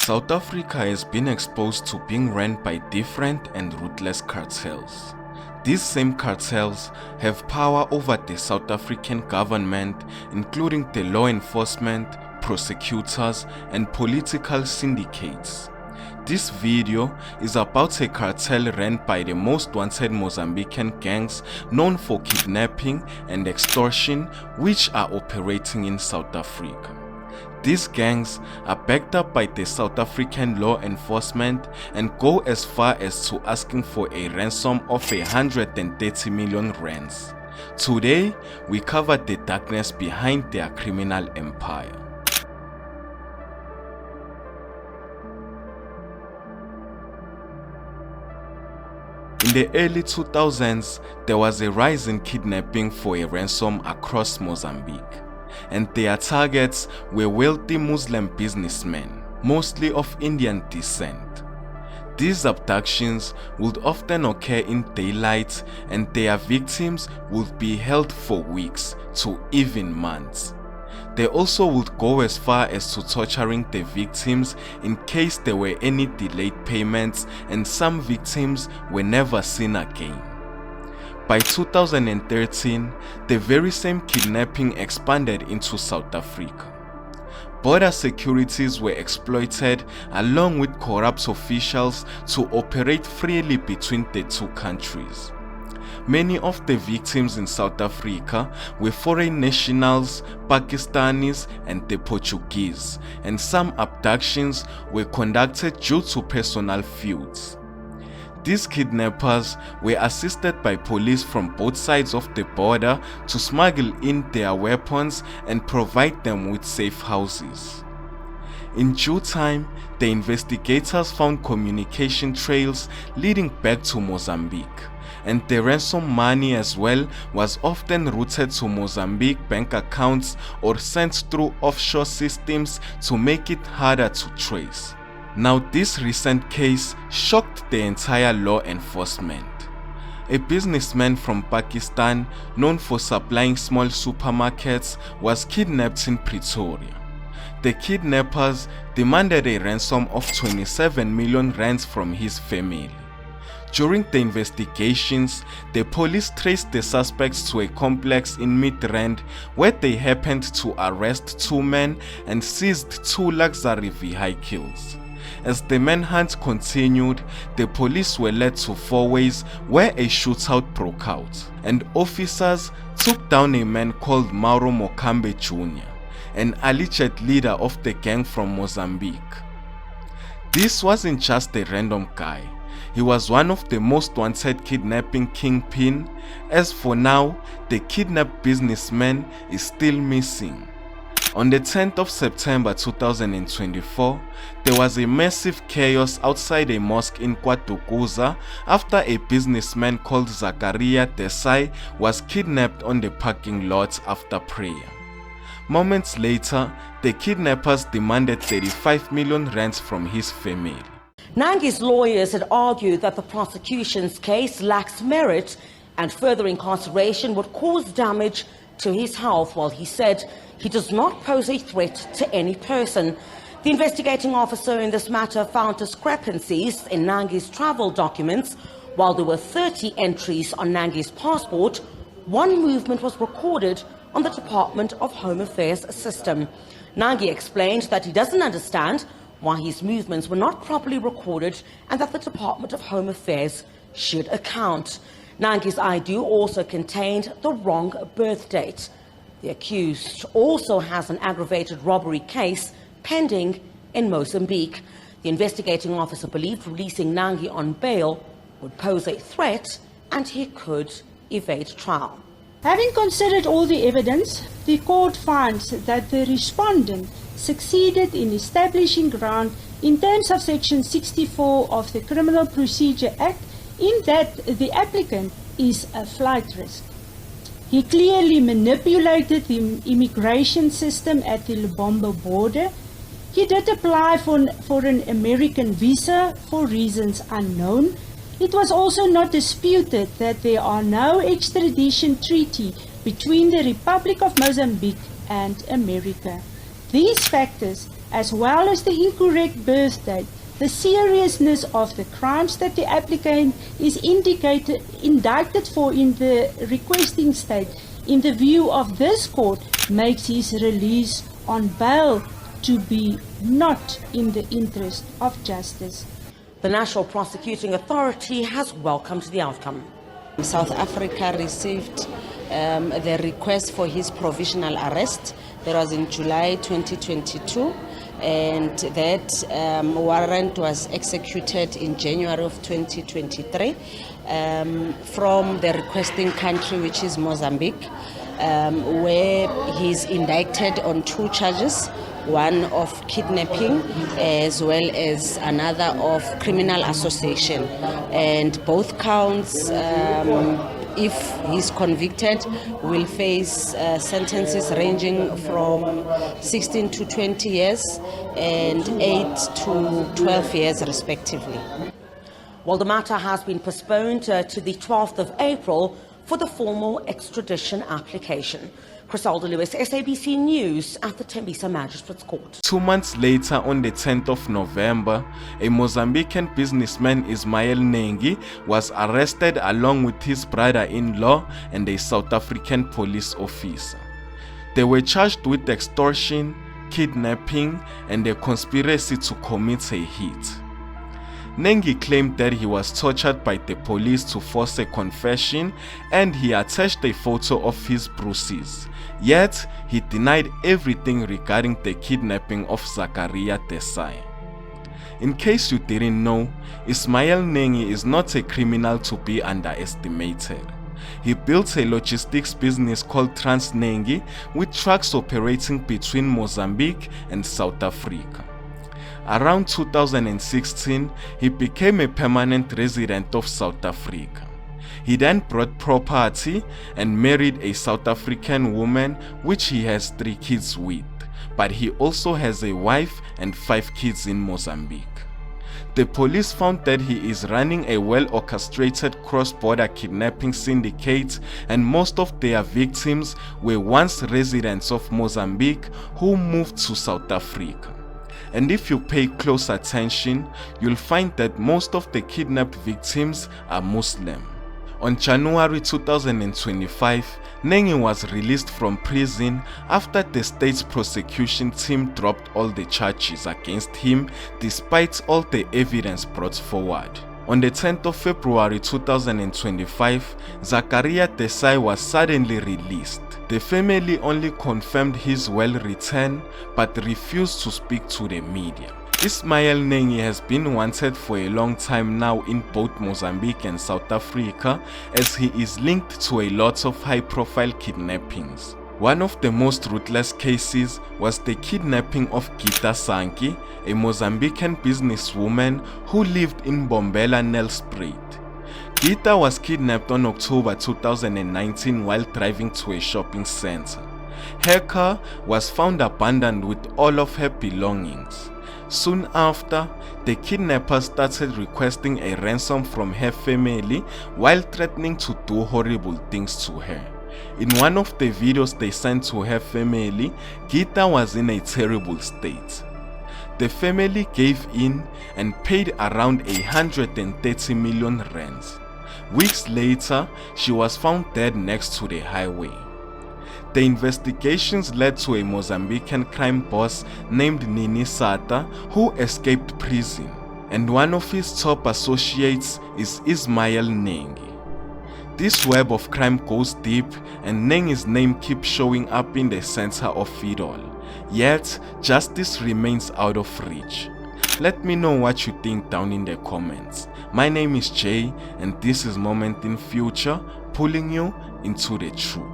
South Africa has been exposed to being run by different and ruthless cartels. These same cartels have power over the South African government, including the law enforcement, prosecutors, and political syndicates. This video is about a cartel run by the most wanted Mozambican gangs known for kidnapping and extortion, which are operating in South Africa. These gangs are backed up by the South African law enforcement and go as far as to asking for a ransom of 130 million rands. Today, we cover the darkness behind their criminal empire. In the early 2000s, there was a rise in kidnapping for a ransom across Mozambique, and their targets were wealthy Muslim businessmen, mostly of Indian descent. These abductions would often occur in daylight, and their victims would be held for weeks to even months. They also would go as far as to torturing the victims in case there were any delayed payments, and some victims were never seen again. By 2013, the very same kidnapping expanded into South Africa. Border securities were exploited along with corrupt officials to operate freely between the two countries. Many of the victims in South Africa were foreign nationals, Pakistanis, and the Portuguese, and some abductions were conducted due to personal feuds. These kidnappers were assisted by police from both sides of the border to smuggle in their weapons and provide them with safe houses. In due time, the investigators found communication trails leading back to Mozambique, and the ransom money as well was often routed to Mozambique bank accounts or sent through offshore systems to make it harder to trace. Now, this recent case shocked the entire law enforcement. A businessman from Pakistan known for supplying small supermarkets was kidnapped in Pretoria. The kidnappers demanded a ransom of 27 million rands from his family. During the investigations, the police traced the suspects to a complex in Midrand where they happened to arrest two men and seized two luxury vehicles. As the manhunt continued, the police were led to Fourways where a shootout broke out, and officers took down a man called Mauro Mokambe Jr., an alleged leader of the gang from Mozambique. This wasn't just a random guy. He was one of the most wanted kidnapping kingpin. As for now, the kidnapped businessman is still missing. On the 10th of September 2024, there was a massive chaos outside a mosque in KwaDukuza after a businessman called Zakaria Desai was kidnapped on the parking lot after prayer. Moments later, the kidnappers demanded 35 million rands from his family. Nangi's lawyers had argued that the prosecution's case lacks merit and further incarceration would cause damage to his health, while he said he does not pose a threat to any person. The investigating officer in this matter found discrepancies in Nangi's travel documents. While there were 30 entries on Nangi's passport, one movement was recorded on the Department of Home Affairs system. Nangi explained that he doesn't understand why his movements were not properly recorded and that the Department of Home Affairs should account. Nangi's ID also contained the wrong birth date. The accused also has an aggravated robbery case pending in Mozambique. The investigating officer believed releasing Nangi on bail would pose a threat and he could evade trial. Having considered all the evidence, the court finds that the respondent succeeded in establishing ground in terms of Section 64 of the Criminal Procedure Act, in that the applicant is a flight risk. He clearly manipulated the immigration system at the Lubombo border. He did apply for an American visa for reasons unknown. It was also not disputed that there are no extradition treaty between the Republic of Mozambique and America. These factors, as well as the incorrect birth date, the seriousness of the crimes that the applicant is indicted for in the requesting state, in the view of this court, makes his release on bail to be not in the interest of justice. The National Prosecuting Authority has welcomed the outcome. South Africa received the request for his provisional arrest. That was in July 2022, and that warrant was executed in January of 2023 from the requesting country, which is Mozambique, where he's indicted on 2 charges, one of kidnapping as well as another of criminal association. And both counts, if he's convicted, will face sentences ranging from 16 to 20 years and 8 to 12 years respectively. Well, the matter has been postponed to the 12th of April for the formal extradition application. Criselda Lewis, SABC News at the Tembisa Magistrates Court. 2 months later, on the 10th of November, a Mozambican businessman, Ismail Nengi, was arrested along with his brother-in-law and a South African police officer. They were charged with extortion, kidnapping, and a conspiracy to commit a hit. Nengi claimed that he was tortured by the police to force a confession, and he attached a photo of his bruises. Yet, he denied everything regarding the kidnapping of Zakaria Desai. In case you didn't know, Ismail Nengi is not a criminal to be underestimated. He built a logistics business called Nengi with trucks operating between Mozambique and South Africa. Around 2016, he became a permanent resident of South Africa. He then bought property and married a South African woman, which he has 3 kids with, but he also has a wife and 5 kids in Mozambique. The police found that he is running a well-orchestrated cross-border kidnapping syndicate, and most of their victims were once residents of Mozambique who moved to South Africa. And if you pay close attention, you'll find that most of the kidnapped victims are Muslim. On January 2025, Nengi was released from prison after the state's prosecution team dropped all the charges against him despite all the evidence brought forward. On the 10th of February 2025, Zakaria Desai was suddenly released. The family only confirmed his well-return but refused to speak to the media. Ismail Nengi has been wanted for a long time now in both Mozambique and South Africa, as he is linked to a lot of high-profile kidnappings. One of the most ruthless cases was the kidnapping of Gita Sankey, a Mozambican businesswoman who lived in Bombela, Nelspruit. Gita was kidnapped on October 2019 while driving to a shopping center. Her car was found abandoned with all of her belongings. Soon after, the kidnappers started requesting a ransom from her family while threatening to do horrible things to her. In one of the videos they sent to her family, Gita was in a terrible state. The family gave in and paid around 130 million rands. Weeks later, she was found dead next to the highway. The investigations led to a Mozambican crime boss named Nini Sata who escaped prison, and one of his top associates is Ismail Nengi. This web of crime goes deep, and Nengi's name keeps showing up in the center of it all. Yet, justice remains out of reach. Let me know what you think down in the comments. My name is Jay, and this is Moment in Future, pulling you into the truth.